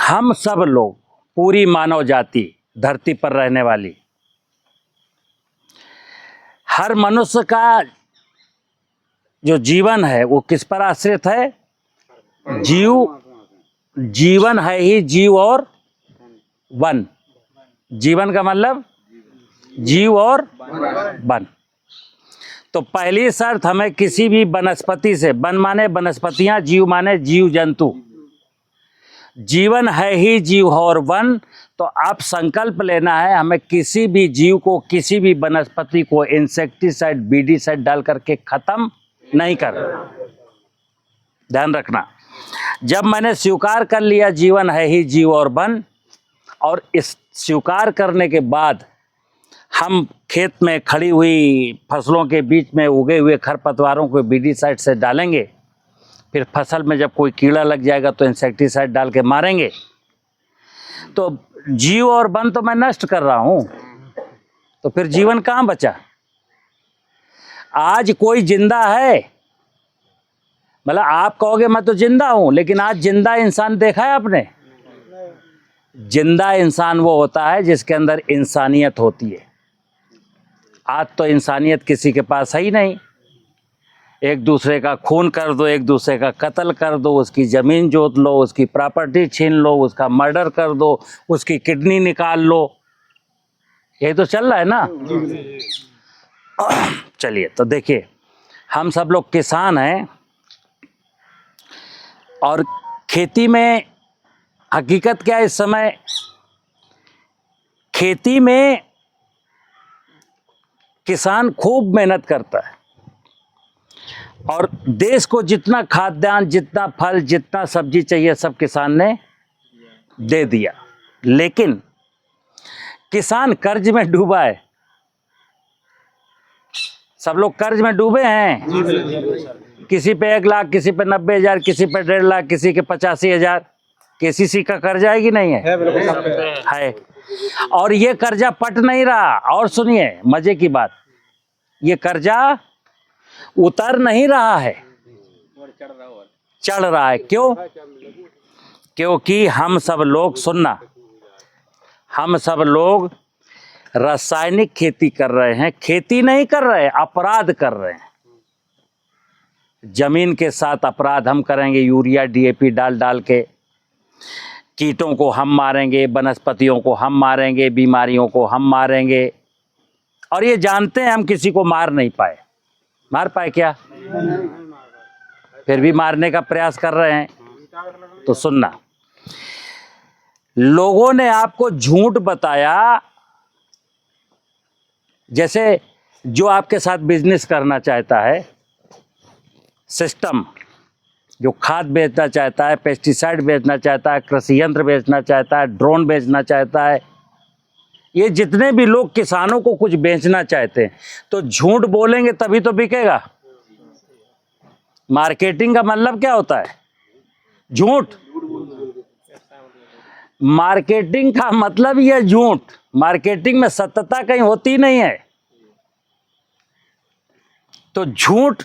हम सब लोग, पूरी मानव जाति, धरती पर रहने वाली, हर मनुष्य का जो जीवन है वो किस पर आश्रित है? जीवन है ही जीव और वन। जीवन का मतलब जीव और वन। तो पहली शर्त हमें किसी भी वनस्पति से, वन माने वनस्पतियां, जीव माने जीव जंतु, जीवन है ही जीव और वन। तो आप संकल्प लेना है हमें किसी भी जीव को, किसी भी वनस्पति को इंसेक्टिसाइड, बीडीसाइड डाल करके खत्म नहीं करना। ध्यान रखना, जब मैंने स्वीकार कर लिया जीवन है ही जीव और वन, और इस स्वीकार करने के बाद हम खेत में खड़ी हुई फसलों के बीच में उगे हुए खरपतवारों को बीडीसाइड से डालेंगे, फिर फसल में जब कोई कीड़ा लग जाएगा तो इंसेक्टिसाइड डाल के मारेंगे। तो जीव और वन तो मैं नष्ट कर रहा हूं, तो फिर जीवन कहां बचा? आज कोई जिंदा है? मतलब आप कहोगे मैं तो जिंदा हूं, लेकिन आज जिंदा इंसान देखा है आपने? जिंदा इंसान वो होता है जिसके अंदर इंसानियत होती है। आज तो इंसानियत किसी के पास है ही नहीं। एक दूसरे का खून कर दो, एक दूसरे का कत्ल कर दो, उसकी ज़मीन जोत लो, उसकी प्रॉपर्टी छीन लो, उसका मर्डर कर दो, उसकी किडनी निकाल लो, ये तो चल रहा है ना। चलिए, तो देखिए, हम सब लोग किसान हैं और खेती में हकीकत क्या है इस समय? खेती में किसान खूब मेहनत करता है और देश को जितना खाद्यान्न, जितना फल, जितना सब्जी चाहिए सब किसान ने दे दिया। लेकिन किसान कर्ज में डूबा है। सब लोग कर्ज में डूबे हैं। किसी पे 1 लाख, किसी पे 90,000, किसी पे 1.5 लाख, किसी के 85,000। केसीसी का कर्जा है कि नहीं है? है। और ये कर्जा पट नहीं रहा। और सुनिए मजे की बात, ये कर्जा उतर नहीं रहा है, चढ़ रहा है। क्यों? क्योंकि हम सब लोग, सुनना, हम सब लोग रासायनिक खेती कर रहे हैं। खेती नहीं कर रहे, अपराध कर रहे हैं। जमीन के साथ अपराध हम करेंगे, यूरिया डीएपी डाल डाल के। कीटों को हम मारेंगे, वनस्पतियों को हम मारेंगे, बीमारियों को हम मारेंगे, और ये जानते हैं हम किसी को मार नहीं पाए। मार पाए क्या? फिर भी मारने का प्रयास कर रहे हैं। तो सुनना, लोगों ने आपको झूठ बताया। जैसे जो आपके साथ बिजनेस करना चाहता है, सिस्टम जो खाद बेचना चाहता है, पेस्टिसाइड बेचना चाहता है, कृषि यंत्र बेचना चाहता है, ड्रोन बेचना चाहता है, ये जितने भी लोग किसानों को कुछ बेचना चाहते हैं, तो झूठ बोलेंगे तभी तो बिकेगा। मार्केटिंग का मतलब क्या होता है? झूठ। मार्केटिंग का मतलब यह झूठ। मार्केटिंग में सत्यता कहीं होती नहीं है। तो झूठ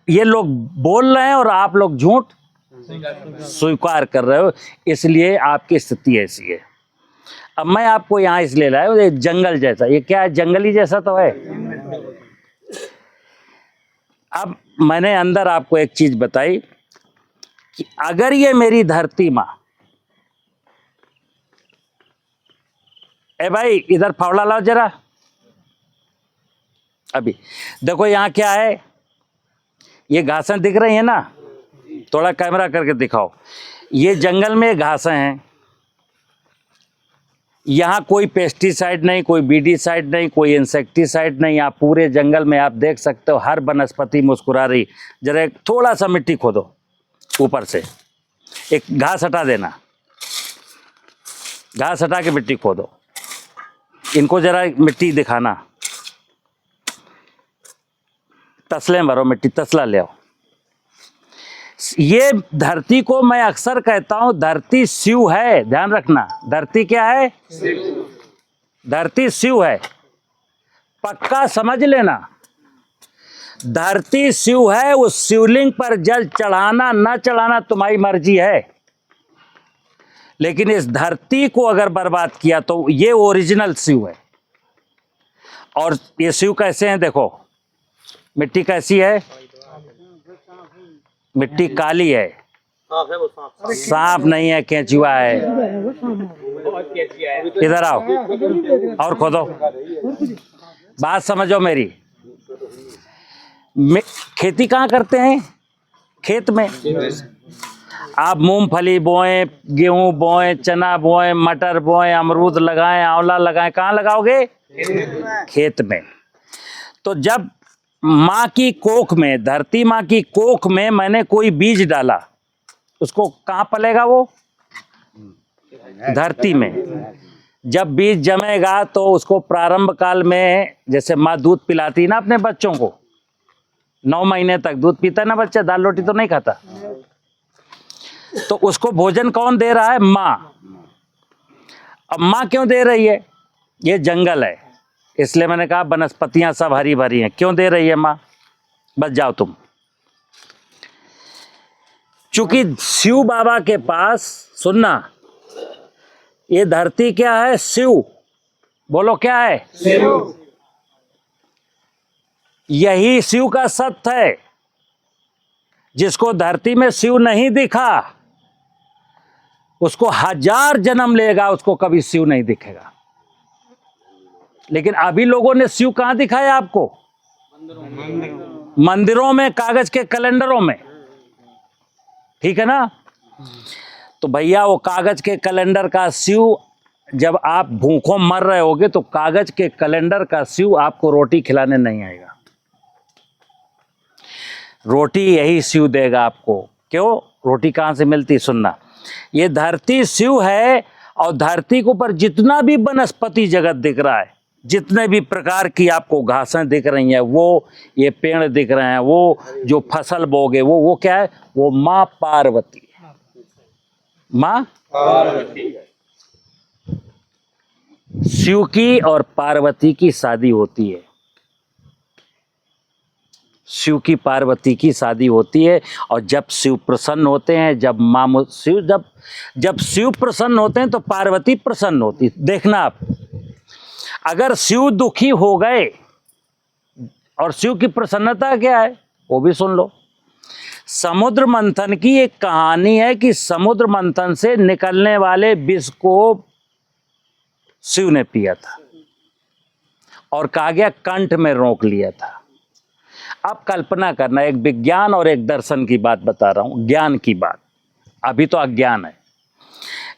ये लोग बोल रहे हैं और आप लोग झूठ स्वीकार कर रहे हो, इसलिए आपकी स्थिति ऐसी है। अब मैं आपको यहां इसलिए लाया हूं, ये जंगल जैसा, ये क्या है? जंगली जैसा तो है। अब मैंने अंदर आपको एक चीज बताई कि अगर ये मेरी धरती मां, ए भाई इधर फावड़ा लाओ जरा। अभी देखो यहां क्या है, ये घासें दिख रही है ना? थोड़ा कैमरा करके दिखाओ। ये जंगल में घासें हैं। यहाँ कोई पेस्टिसाइड नहीं, कोई बीडीसाइड नहीं, कोई इंसेक्टिसाइड नहीं। आप पूरे जंगल में आप देख सकते हो हर वनस्पति मुस्कुरा रही। जरा एक थोड़ा सा मिट्टी खोदो ऊपर से, एक घास हटा देना, घास हटा के मिट्टी खोदो। इनको जरा मिट्टी दिखाना, तसले भरो मिट्टी, तसला ले आओ। ये धरती को मैं अक्सर कहता हूं धरती शिव है। ध्यान रखना, धरती क्या है? धरती शिव है, पक्का समझ लेना। धरती शिव है, उस शिवलिंग पर जल चढ़ाना न चढ़ाना तुम्हारी मर्जी है, लेकिन इस धरती को अगर बर्बाद किया तो ये ओरिजिनल शिव है। और ये शिव कैसे हैं देखो, मिट्टी कैसी है, मिट्टी काली है, सांप नहीं है, केंचुआ है। इधर आओ और खोदो, बात समझो मेरी। खेती कहाँ करते हैं, खेत में। आप मूंगफली बोएं, गेहूं बोएं, चना बोएं, मटर बोएं, अमरूद लगाएं, आंवला लगाएं, कहाँ लगाओगे, खेत में। तो जब माँ की कोख में, धरती माँ की कोख में मैंने कोई बीज डाला, उसको कहाँ पलेगा वो, धरती में। जब बीज जमेगा तो उसको प्रारंभ काल में, जैसे माँ दूध पिलाती है ना अपने बच्चों को, 9 महीने तक दूध पीता है ना बच्चा, दाल रोटी तो नहीं खाता, तो उसको भोजन कौन दे रहा है, माँ। अब माँ क्यों दे रही है, ये जंगल है इसलिए मैंने कहा वनस्पतियां सब हरी भरी हैं, क्यों दे रही है माँ, बच जाओ तुम। चूंकि शिव बाबा के पास, सुनना, ये धरती क्या है, शिव, बोलो क्या है, शिव। यही शिव का सत्य है। जिसको धरती में शिव नहीं दिखा उसको 1000 जन्म लेगा, उसको कभी शिव नहीं दिखेगा। लेकिन अभी लोगों ने शिव कहां दिखाया आपको, मंदिरों में, कागज के कैलेंडरों में, ठीक है ना। तो भैया वो कागज के कैलेंडर का शिव, जब आप भूखों मर रहे होगे तो कागज के कैलेंडर का शिव आपको रोटी खिलाने नहीं आएगा। रोटी यही शिव देगा आपको। क्यों, रोटी कहां से मिलती, सुनना। ये धरती शिव है और धरती के ऊपर जितना भी वनस्पति जगत दिख रहा है, जितने भी प्रकार की आपको घासें दिख रही हैं, वो ये पेड़ दिख रहे हैं, वो जो फसल बोगे वो क्या है, वो माँ पार्वती, माँ पार्वती। शिव की और पार्वती की शादी होती है, शिव की पार्वती की शादी होती है। और जब शिव प्रसन्न होते हैं, जब शिव प्रसन्न होते हैं तो पार्वती प्रसन्न होती। देखना आप, अगर शिव दुखी हो गए, और शिव की प्रसन्नता क्या है वो भी सुन लो। समुद्र मंथन की एक कहानी है कि समुद्र मंथन से निकलने वाले विष को शिव ने पिया था और कहा गया कंठ में रोक लिया था। अब कल्पना करना, एक विज्ञान और एक दर्शन की बात बता रहा हूं, ज्ञान की बात, अभी तो अज्ञान है।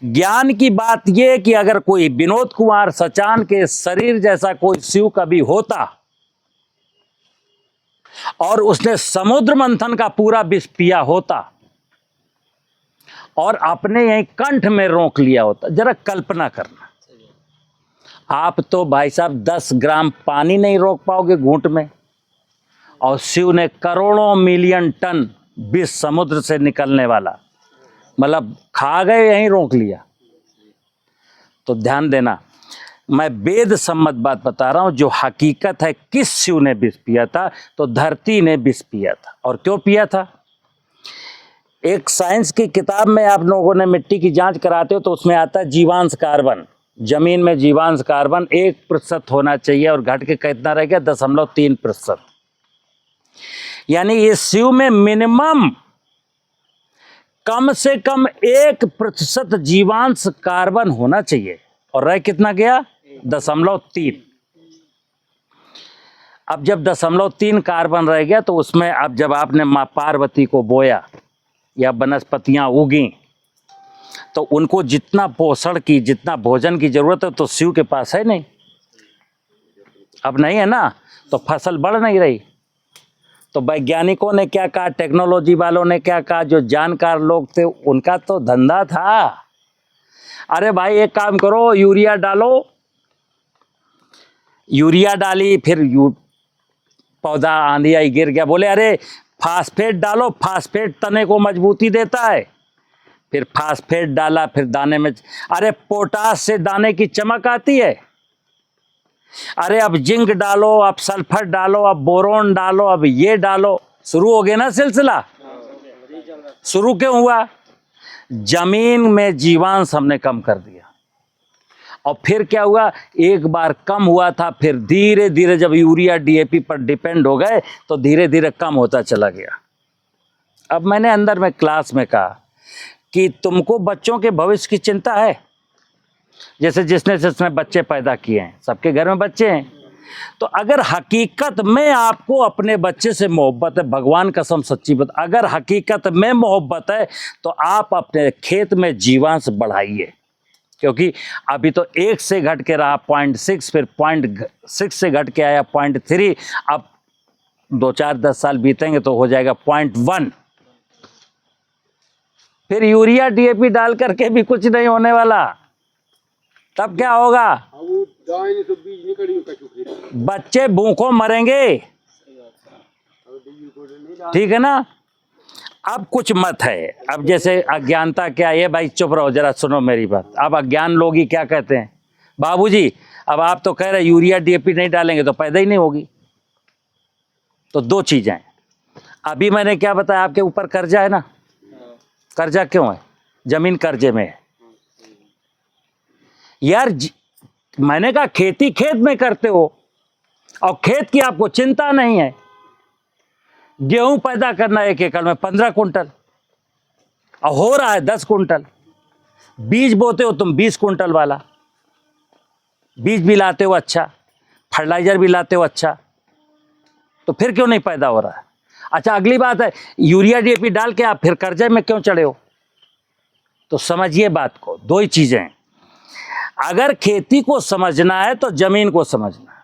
ज्ञान की बात यह कि अगर कोई विनोद कुमार सचान के शरीर जैसा कोई शिव कभी होता और उसने समुद्र मंथन का पूरा विष पिया होता और अपने यहीं कंठ में रोक लिया होता, जरा कल्पना करना। आप तो भाई साहब 10 ग्राम पानी नहीं रोक पाओगे घूंट में, और शिव ने करोड़ों मिलियन टन विष समुद्र से निकलने वाला, मतलब खा गए यहीं रोक लिया। तो ध्यान देना, मैं वेद सम्मत बात बता रहा हूं, जो हकीकत है। किस शिव ने विष पिया था, तो धरती ने विष पिया था। और क्यों पिया था, एक साइंस की किताब में आप लोगों ने मिट्टी की जांच कराते हो तो उसमें आता है जीवांश कार्बन, जमीन में जीवांश कार्बन 1% होना चाहिए और घट के कितना रह गया 0.3%। यानी ये शिव में मिनिमम कम से कम 1% जीवांश कार्बन होना चाहिए, और रह कितना गया 0.3। अब जब 0.3 कार्बन रह गया तो उसमें अब जब आपने माँ पार्वती को बोया या वनस्पतियां उगी तो उनको जितना पोषण की, जितना भोजन की जरूरत है तो शिव के पास है नहीं, अब नहीं है ना, तो फसल बढ़ नहीं रही। तो वैज्ञानिकों ने क्या कहा, टेक्नोलॉजी वालों ने क्या कहा, जो जानकार लोग थे उनका तो धंधा था, अरे भाई एक काम करो, यूरिया डालो। यूरिया डाली, फिर पौधा आंधी आई गिर गया, बोले अरे फास्फेट डालो, फास्फेट तने को मजबूती देता है। फिर फास्फेट डाला, फिर दाने में, अरे पोटास से दाने की चमक आती है। अरे अब जिंक डालो, अब सल्फर डालो, अब बोरोन डालो, अब ये डालो, शुरू हो गया ना सिलसिला। शुरू क्यों हुआ, जमीन में जीवांश हमने कम कर दिया। और फिर क्या हुआ, एक बार कम हुआ था, फिर धीरे धीरे जब यूरिया डीएपी पर डिपेंड हो गए तो धीरे धीरे कम होता चला गया। अब मैंने अंदर में क्लास में कहा कि तुमको बच्चों के भविष्य की चिंता है। जैसे जिसने बच्चे पैदा किए हैं, सबके घर में बच्चे हैं, तो अगर हकीकत में आपको अपने बच्चे से मोहब्बत है, भगवान कसम सच्ची बात, अगर हकीकत में मोहब्बत है तो आप अपने खेत में जीवांश बढ़ाइए। क्योंकि अभी तो 1 से घट के रहा 0.6, फिर 0.6 से घट के आया 0.3, अब 2-4-10 साल बीतेंगे तो हो जाएगा 0.1। फिर यूरिया डीएपी डाल करके भी कुछ नहीं होने वाला। तब क्या होगा, बच्चे भूखों मरेंगे। ठीक है ना। अब कुछ मत है, अब जैसे अज्ञानता क्या है, भाई चुप रहो जरा, सुनो मेरी बात। अब अज्ञान लोग ही क्या कहते हैं, बाबूजी अब आप तो कह रहे यूरिया डीएपी नहीं डालेंगे तो पैदा ही नहीं होगी। तो 2 चीजें हैं। अभी मैंने क्या बताया, आपके ऊपर कर्जा है ना। कर्जा क्यों है, जमीन कर्जे में है यार। मैंने कहा खेती खेत में करते हो और खेत की आपको चिंता नहीं है। गेहूं पैदा करना 1 एकड़ में 15 कुंटल और हो रहा है 10 कुंटल। बीज बोते हो तुम 20 कुंटल वाला, बीज भी लाते हो अच्छा, फर्टिलाइजर भी लाते हो अच्छा, तो फिर क्यों नहीं पैदा हो रहा है। अच्छा अगली बात है, यूरिया डीएपी डाल के आप फिर कर्जे में क्यों चढ़े हो। तो समझिए बात को, 2 ही चीजें हैं। अगर खेती को समझना है तो जमीन को समझना है।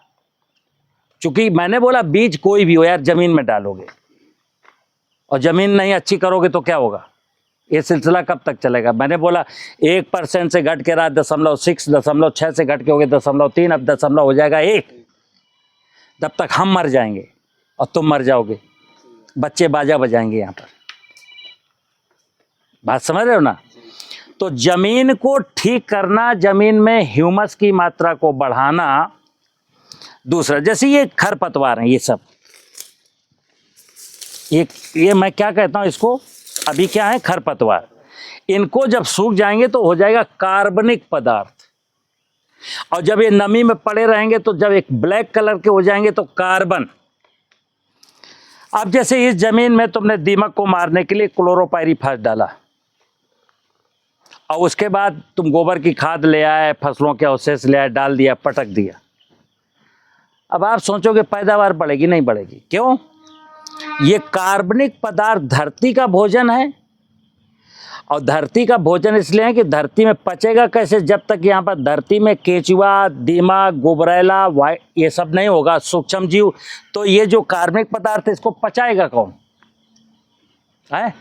चूंकि मैंने बोला बीज कोई भी हो यार, जमीन में डालोगे और जमीन नहीं अच्छी करोगे तो क्या होगा, ये सिलसिला कब तक चलेगा। मैंने बोला 1% से घट के रहा 0.6, 0.6 से घट के हो गए 0.3, अब 0 हो जाएगा 1। तब तक हम मर जाएंगे और तुम मर जाओगे, बच्चे बाजा बजाएंगे यहाँ पर। बात समझ रहे हो ना। तो जमीन को ठीक करना, जमीन में ह्यूमस की मात्रा को बढ़ाना। दूसरा, जैसे ये खरपतवार हैं, ये सब ये मैं क्या कहता हूं इसको, अभी क्या है खरपतवार। इनको जब सूख जाएंगे तो हो जाएगा कार्बनिक पदार्थ, और जब ये नमी में पड़े रहेंगे तो जब एक ब्लैक कलर के हो जाएंगे तो कार्बन। अब जैसे इस जमीन में तुमने दीमक को मारने के लिए क्लोरोपाइरीफास डाला और उसके बाद तुम गोबर की खाद ले आए, फसलों के अवशेष ले आए, डाल दिया, पटक दिया। अब आप सोचोगे पैदावार बढ़ेगी, नहीं बढ़ेगी। क्यों, ये कार्बनिक पदार्थ धरती का भोजन है, और धरती का भोजन इसलिए है कि धरती में पचेगा कैसे, जब तक यहाँ पर धरती में केचुआ, दीमक, गुबरैला, ये सब नहीं होगा, सूक्ष्म जीव। तो ये जो कार्बनिक पदार्थ है इसको पचाएगा कौन है।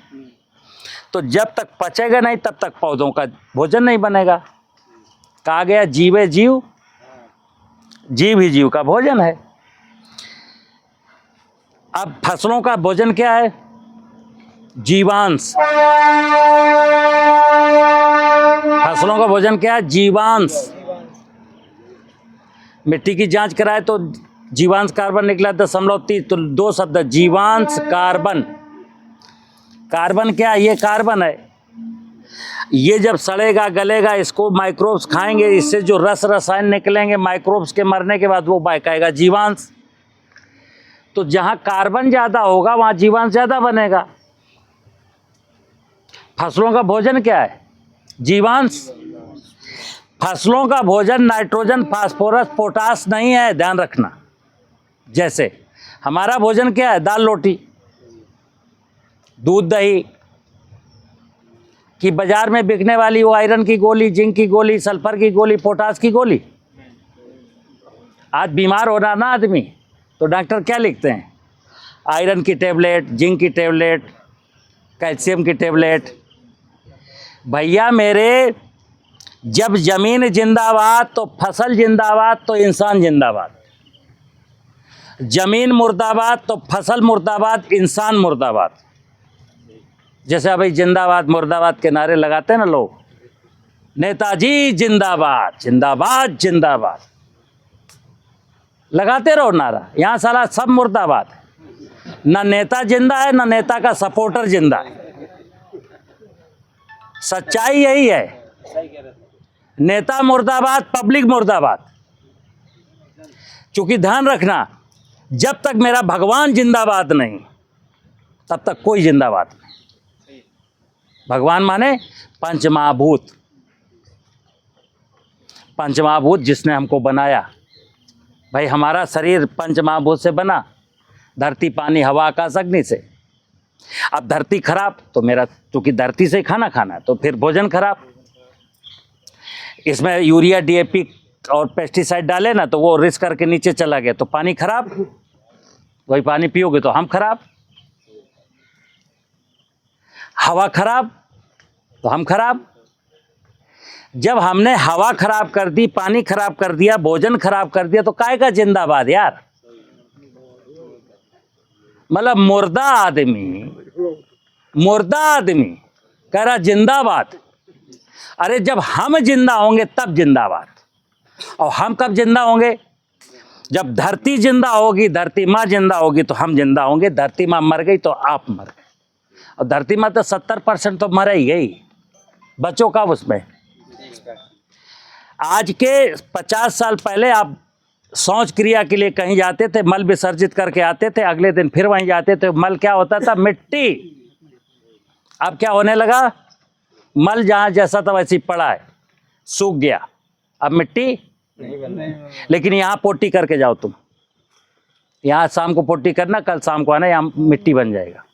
तो जब तक पचेगा नहीं तब तक पौधों का भोजन नहीं बनेगा। कहा गया जीवे जीव, जीव ही जीव का भोजन है। अब फसलों का भोजन क्या है, जीवांश। फसलों का भोजन क्या है, जीवांश। मिट्टी की जांच कराए तो जीवांश कार्बन निकला 0.3, तो 2 शब्द, जीवांश कार्बन। कार्बन क्या है, ये कार्बन है। ये जब सड़ेगा गलेगा, इसको माइक्रोब्स खाएंगे, इससे जो रसायन निकलेंगे माइक्रोब्स के मरने के बाद वो बहकाएगा जीवांश। तो जहां कार्बन ज्यादा होगा वहां जीवांश ज्यादा बनेगा। फसलों का भोजन क्या है, जीवांश। फसलों का भोजन नाइट्रोजन, फास्फोरस, पोटास नहीं है, ध्यान रखना। जैसे हमारा भोजन क्या है, दाल रोटी, दूध दही, कि बाजार में बिकने वाली वो आयरन की गोली, जिंक की गोली, सल्फर की गोली, पोटास की गोली। आज बीमार हो रहा ना आदमी तो डॉक्टर क्या लिखते हैं, आयरन की टेबलेट, जिंक की टेबलेट, कैल्शियम की टेबलेट। भैया मेरे, जब जमीन जिंदाबाद तो फसल जिंदाबाद तो इंसान जिंदाबाद। जमीन मुर्दाबाद तो फसल मुर्दाबाद, इंसान मुर्दाबाद। जैसे अभी जिंदाबाद मुर्दाबाद के नारे लगाते हैं ना लोग, नेताजी जिंदाबाद, जिंदाबाद जिंदाबाद, लगाते रहो नारा। यहाँ साला सब मुर्दाबाद है, ना नेता जिंदा है ना नेता का सपोर्टर जिंदा है, सच्चाई यही है। नेता मुर्दाबाद, पब्लिक मुर्दाबाद। क्योंकि ध्यान रखना, जब तक मेरा भगवान जिंदाबाद नहीं तब तक कोई जिंदाबाद नहीं। भगवान माने पंचमहाभूत, पंचमहाभूत जिसने हमको बनाया। भाई हमारा शरीर पंचमहाभूत से बना, धरती पानी हवा आकाश अग्नि से। अब धरती खराब तो मेरा, क्योंकि धरती से खाना खाना तो फिर भोजन खराब। इसमें यूरिया डीएपी और पेस्टिसाइड डाले ना तो वो रिस्क करके नीचे चला गया तो पानी खराब, वही पानी पियोगे तो हम खराब। हवा खराब तो हम खराब। जब हमने हवा खराब कर दी, पानी खराब कर दिया, भोजन खराब कर दिया तो काहे का जिंदाबाद यार। मतलब मुर्दा आदमी कह रहा जिंदाबाद। अरे जब हम जिंदा होंगे तब जिंदाबाद। और हम कब जिंदा होंगे? जब धरती जिंदा होगी, धरती माँ जिंदा होगी तो हम जिंदा होंगे। धरती माँ मर गई तो आप मर गए। और धरती माँ तो 70% तो मर ही गई, बच्चों का उसमें। आज के 50 साल पहले आप शौच क्रिया के लिए कहीं जाते थे, मल विसर्जित करके आते थे, अगले दिन फिर वहीं जाते थे। मल क्या होता था? मिट्टी। अब क्या होने लगा? मल जहाँ जैसा था वैसे ही पड़ा है, सूख गया, अब मिट्टी नहीं। लेकिन यहाँ पोटी करके जाओ तुम, यहाँ शाम को पोटी करना, कल शाम को आना, यहाँ मिट्टी बन जाएगा।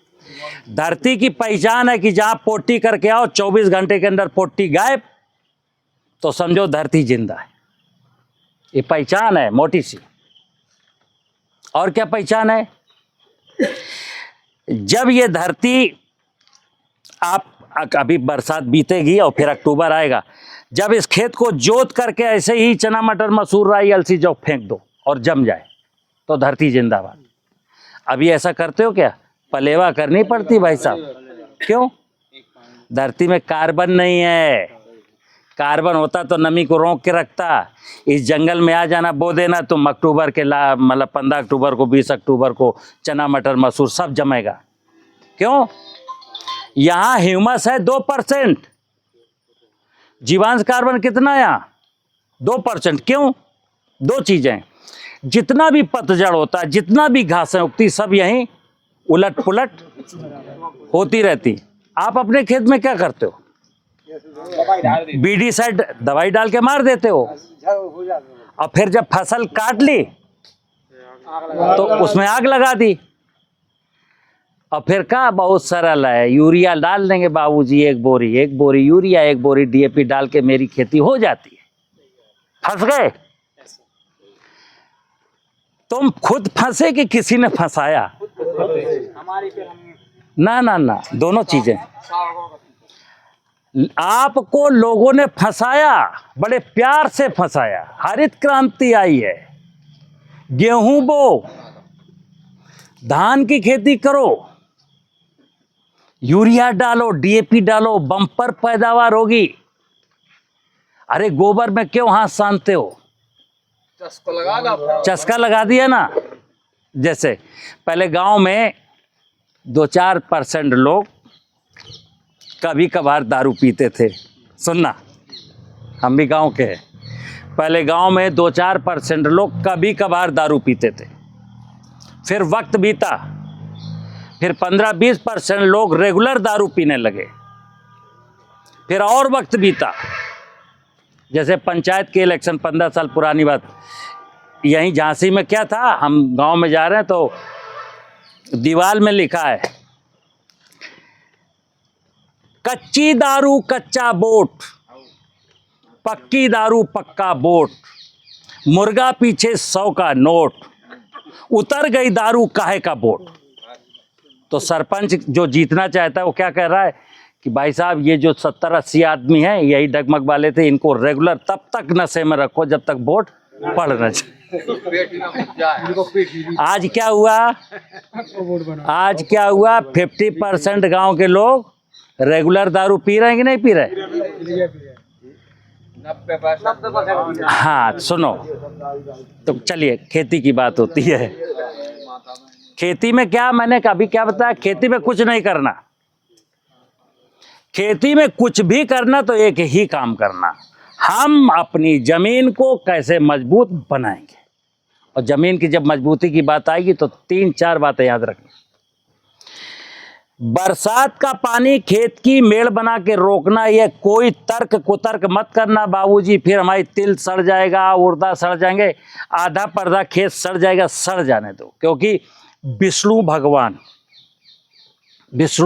धरती की पहचान है कि जहाँ पोटी करके आओ 24 घंटे के अंदर पोटी गायब, तो समझो धरती जिंदा है। ये पहचान है मोटी सी। और क्या पहचान है? जब ये धरती, आप अभी बरसात बीतेगी और फिर अक्टूबर आएगा, जब इस खेत को जोत करके ऐसे ही चना मटर मसूर राई अलसी जौ फेंक दो और जम जाए तो धरती जिंदाबाद। अभी ऐसा करते हो क्या? पलेवा करनी पड़ती भाई साहब। क्यों? धरती में कार्बन नहीं है। कार्बन होता तो नमी को रोक के रखता। इस जंगल में आ जाना, बो देना तुम, अक्टूबर के मतलब 15 अक्टूबर को, 20 अक्टूबर को चना मटर मसूर सब जमेगा। क्यों? यहाँ ह्यूमस है 2%। जीवांश कार्बन कितना है यहाँ? 2%। क्यों? दो चीजें, जितना भी पतझड़ होता है, जितना भी घासें उगती, सब यहीं उलट पुलट होती रहती। आप अपने खेत में क्या करते हो? बीडीसाइड दवाई डाल के मार देते हो। और फिर जब फसल काट ली तो उसमें आग लगा दी। और फिर कहा बहुत सरल है, यूरिया डाल देंगे बाबूजी, एक बोरी यूरिया, एक बोरी डीएपी डाल के मेरी खेती हो जाती है। फंस गए। तुम खुद फंसे कि किसी ने फंसाया? ना ना ना, दोनों चीजें। आपको लोगों ने फंसाया, बड़े प्यार से फंसाया। हरित क्रांति आई है, गेहूं बो, धान की खेती करो, यूरिया डालो, डीएपी डालो, बम्पर पैदावार होगी। अरे गोबर में क्यों हाथ सानते हो? चस्का लगा दिया ना। जैसे पहले गांव में 2-4% लोग कभी कभार दारू पीते थे। सुनना, हम भी गांव के हैं। पहले गांव में 2-4% लोग कभी कभार दारू पीते थे। फिर वक्त बीता, फिर 15-20% लोग रेगुलर दारू पीने लगे। फिर और वक्त बीता, जैसे पंचायत के इलेक्शन, 15 साल पुरानी बात, यहीं झांसी में क्या था, हम गांव में जा रहे हैं तो दीवार में लिखा है, कच्ची दारू कच्चा बोट, पक्की दारू पक्का बोट, मुर्गा पीछे 100 का नोट, उतर गई दारू काहे का बोट। तो सरपंच जो जीतना चाहता है वो क्या कह रहा है कि भाई साहब ये जो 70-80 आदमी हैं, यही डगमग वाले थे, इनको रेगुलर तब तक नशे में रखो जब तक वोट पड़ना चाहिए। आज क्या हुआ? आज क्या हुआ? 50% गांव के लोग रेगुलर दारू पी रहे हैं कि नहीं पी रहे? 90%। हाँ सुनो, तो चलिए खेती की बात होती है। खेती में क्या, मैंने कभी क्या बताया, खेती में कुछ नहीं करना। खेती में कुछ भी करना तो एक ही काम करना, हम अपनी जमीन को कैसे मजबूत बनाएंगे। और जमीन की जब मजबूती की बात आएगी तो 3-4 बातें याद रखना। बरसात का पानी खेत की मेड़ बना के रोकना, यह कोई तर्क कुतर्क मत करना बाबूजी, फिर हमारी तिल सड़ जाएगा, उड़दा सड़ जाएंगे, आधा पर्दा खेत सड़ जाएगा। सड़ जाने दो, क्योंकि विष्णु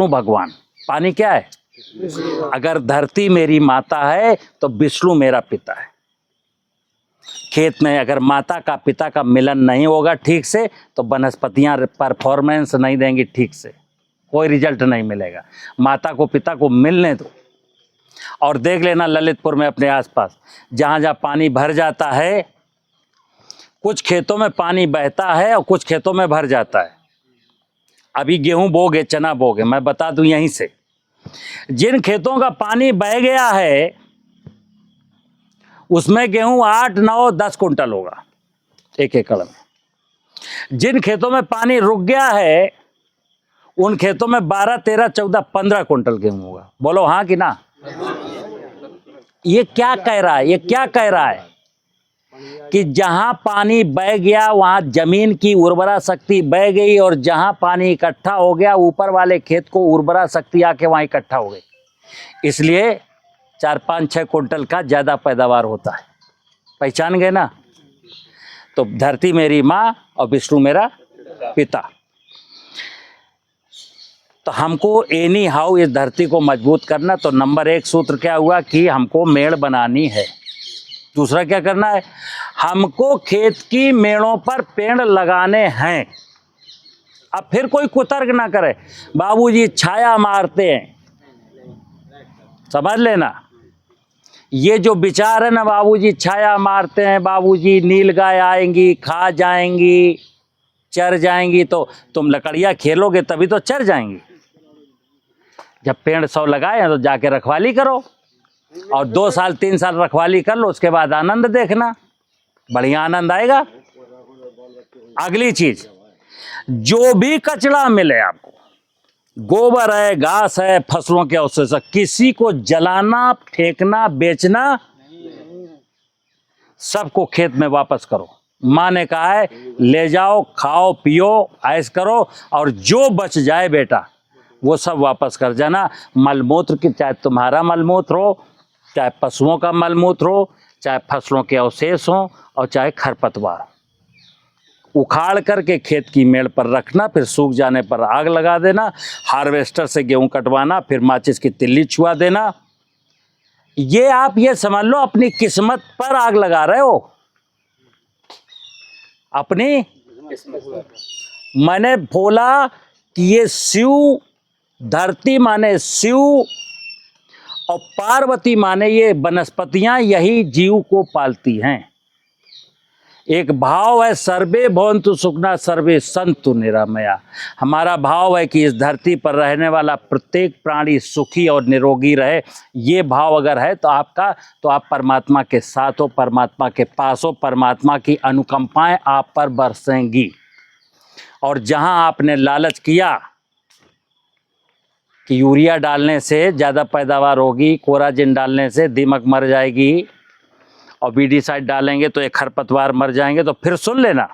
भगवान पानी क्या है? अगर धरती मेरी माता है तो विष्णु मेरा पिता है। खेत में अगर माता का पिता का मिलन नहीं होगा ठीक से तो वनस्पतियां परफॉर्मेंस नहीं देंगी ठीक से, कोई रिजल्ट नहीं मिलेगा। माता को पिता को मिलने दो। और देख लेना ललितपुर में अपने आसपास जहाँ जहाँ पानी भर जाता है, कुछ खेतों में पानी बहता है और कुछ खेतों में भर जाता है। अभी गेहूं बोगे, चना बोगे, मैं बता दूं यहीं से, जिन खेतों का पानी बह गया है उसमें गेहूं 8, 9, 10 कुंटल होगा 1 एकड़ में। जिन खेतों में पानी रुक गया है उन खेतों में 12, 13, 14, 15 कुंटल गेहूं होगा। बोलो हाँ कि ना? ये क्या कह रहा है? ये क्या कह रहा है कि जहां पानी बह गया वहां जमीन की उर्वरा शक्ति बह गई, और जहां पानी इकट्ठा हो गया ऊपर वाले खेत को उर्वरा शक्ति आके वहां इकट्ठा हो गई। इसलिए 4, 5, 6 कुंटल का ज़्यादा पैदावार होता है। पहचान गए ना? तो धरती मेरी माँ और विष्णु मेरा पिता। तो हमको एनी हाउ इस धरती को मजबूत करना, तो नंबर 1 सूत्र क्या हुआ कि हमको मेड़ बनानी है। दूसरा क्या करना है? हमको खेत की मेड़ों पर पेड़ लगाने हैं। अब फिर कोई कुतर्क ना करे, बाबूजी छाया मारते हैं, समझ लेना। ये जो विचार है ना, बाबूजी छाया मारते हैं, बाबूजी नीलगाय आएंगी खा जाएंगी चर जाएंगी, तो तुम लकड़ियाँ खेलोगे तभी तो चर जाएंगी। जब पेड़ 100 लगाए हैं तो जाके रखवाली करो, और 2 साल 3 साल रखवाली कर लो, उसके बाद आनंद देखना, बढ़िया आनंद आएगा। अगली चीज, जो भी कचरा मिले आपको, गोबर है, घास है, फसलों के अवशेष, किसी को जलाना, फेंकना, बेचना, सबको खेत में वापस करो। माँ ने कहा है ले जाओ, खाओ, पियो, ऐश करो, और जो बच जाए बेटा वो सब वापस कर जाना। मलमूत्र की, चाहे तुम्हारा मलमूत्र हो, चाहे पशुओं का मलमूत्र हो, चाहे फसलों के अवशेष हो, और चाहे खरपतवार, उखाड़ करके खेत की मेड़ पर रखना, फिर सूख जाने पर आग लगा देना, हार्वेस्टर से गेहूं कटवाना, फिर माचिस की तिल्ली छुआ देना। ये आप ये समझ लो अपनी किस्मत पर आग लगा रहे हो, अपनी मैंने बोला कि ये शिव, धरती माने शिव और पार्वती माने ये वनस्पतियां, यही जीव को पालती हैं। एक भाव है सर्वे भवन्तु सुखिनः सर्वे सन्तु निरामया। हमारा भाव है कि इस धरती पर रहने वाला प्रत्येक प्राणी सुखी और निरोगी रहे। ये भाव अगर है तो आपका, तो आप परमात्मा के साथ हो, परमात्मा के पास हो, परमात्मा की अनुकंपाएं आप पर बरसेंगी। और जहां आपने लालच किया कि यूरिया डालने से ज़्यादा पैदावार होगी, कोराजिन डालने से दीमक मर जाएगी, और वीडीसाइड डालेंगे तो एक खरपतवार मर जाएंगे, तो फिर सुन लेना,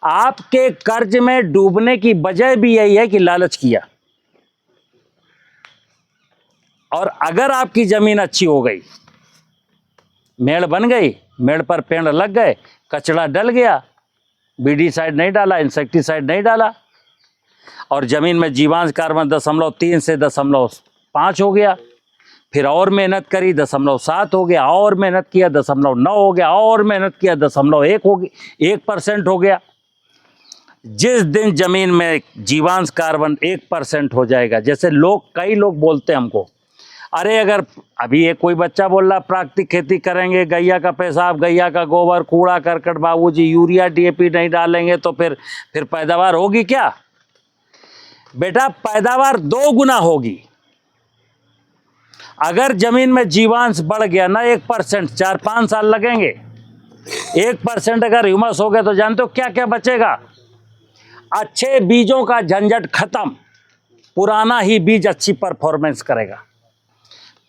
आपके कर्ज में डूबने की वजह भी यही है कि लालच किया। और अगर आपकी जमीन अच्छी हो गई, मेड़ बन गई, मेड़ पर पेड़ लग गए, कचरा डल गया, वीडीसाइड नहीं डाला, इंसेक्टिसाइड नहीं डाला, और जमीन में जीवांश कार्बन 0.3 से 0.5 हो गया, फिर और मेहनत करी 0.7 हो गया, और मेहनत किया 0.9 हो गया, और मेहनत किया 0.1 हो गया, 1% हो गया। जिस दिन जमीन में जीवांश कार्बन 1% हो जाएगा, जैसे कई लोग बोलते हैं हमको, अरे अगर अभी एक कोई बच्चा बोल रहा प्राकृतिक खेती करेंगे, गैया का पेशाब, गैया का गोबर, कूड़ा करकट, बाबूजी यूरिया डीएपी नहीं डालेंगे तो फिर पैदावार होगी क्या? बेटा पैदावार 2 गुना होगी। अगर जमीन में जीवांश बढ़ गया ना 1%, 4-5 साल लगेंगे। 1% अगर ह्यूमस हो गया तो जानते हो क्या क्या बचेगा? अच्छे बीजों का झंझट खत्म, पुराना ही बीज अच्छी परफॉर्मेंस करेगा।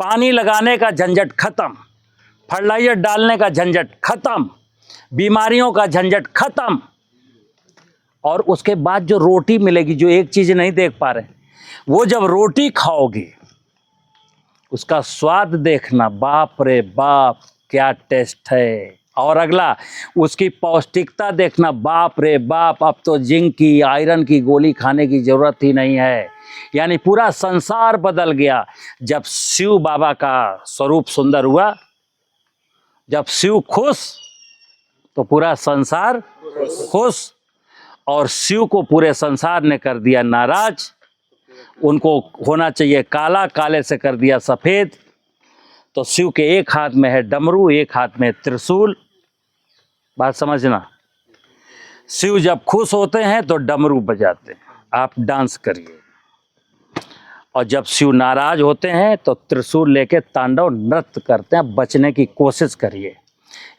पानी लगाने का झंझट खत्म, फर्टिलाइजर डालने का झंझट खत्म, बीमारियों का झंझट खत्म। और उसके बाद जो रोटी मिलेगी, जो एक चीज नहीं देख पा रहे, वो जब रोटी खाओगे उसका स्वाद देखना, बाप रे बाप क्या टेस्ट है। और अगला, उसकी पौष्टिकता देखना, बाप रे बाप, अब तो जिंक की, आयरन की गोली खाने की जरूरत ही नहीं है। यानी पूरा संसार बदल गया जब शिव बाबा का स्वरूप सुंदर हुआ। जब शिव खुश तो पूरा संसार खुश, और शिव को पूरे संसार ने कर दिया नाराज। उनको होना चाहिए काला, काले से कर दिया सफेद। तो शिव के एक हाथ में है डमरू, एक हाथ में त्रिशूल। बात समझना, शिव जब खुश होते हैं तो डमरू बजाते हैं, आप डांस करिए। और जब शिव नाराज होते हैं तो त्रिशूल लेके तांडव नृत्य करते हैं। बचने की कोशिश करिए,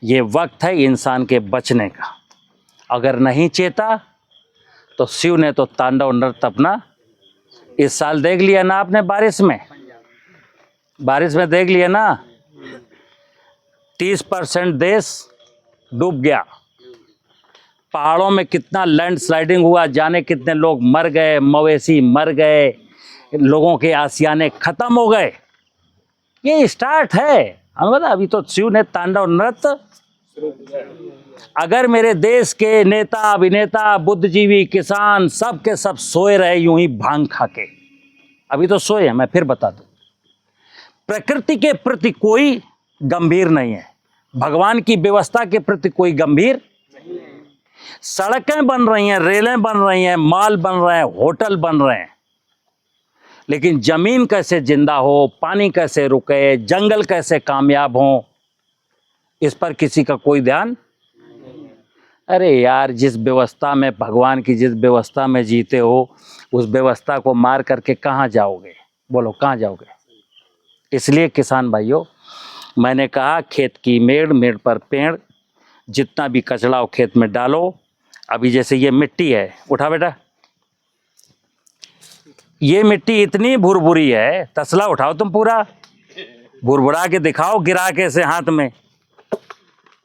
ये वक्त है इंसान के बचने का। अगर नहीं चेता तो शिव ने तो तांडव नृत्य अपना इस साल देख लिया ना आपने, बारिश में देख लिया ना, 30% देश डूब गया। पहाड़ों में कितना लैंडस्लाइडिंग हुआ, जाने कितने लोग मर गए, मवेशी मर गए, लोगों के आशियाने खत्म हो गए। ये स्टार्ट है, अभी तो शिव ने तांडव नृत्य। अगर मेरे देश के नेता, अभिनेता, बुद्धिजीवी, किसान सब के सब सोए रहे यूं ही भांग खा के, अभी तो सोए हैं, मैं फिर बता दूं, प्रकृति के प्रति कोई गंभीर नहीं है, भगवान की व्यवस्था के प्रति कोई गंभीर। सड़कें बन रही हैं, रेलें बन रही हैं, माल बन रहे हैं, होटल बन रहे हैं, लेकिन जमीन कैसे जिंदा हो, पानी कैसे रुके, जंगल कैसे कामयाब हो, इस पर किसी का कोई ध्यान। अरे यार, जिस व्यवस्था में, भगवान की जिस व्यवस्था में जीते हो, उस व्यवस्था को मार करके कहाँ जाओगे? बोलो कहाँ जाओगे? इसलिए किसान भाइयों, मैंने कहा खेत की मेड़ पर पेड़, जितना भी कचरा हो खेत में डालो। अभी जैसे ये मिट्टी है, उठा बेटा, ये मिट्टी इतनी भुरभुरी है, तसला उठाओ तुम, पूरा भुरभुरा के दिखाओ, गिरा के से हाथ में,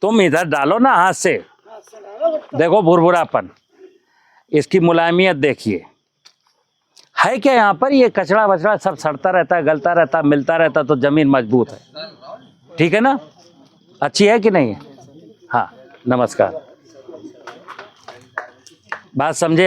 तुम इधर डालो ना हाथ से, देखो भुरभुरापन, इसकी मुलायमियत देखिए। है क्या यहाँ पर? ये कचरा वचड़ा सब सड़ता रहता है, गलता रहता, मिलता रहता, तो जमीन मजबूत है। ठीक है ना? अच्छी है कि नहीं है? हाँ, नमस्कार। बात समझे आप?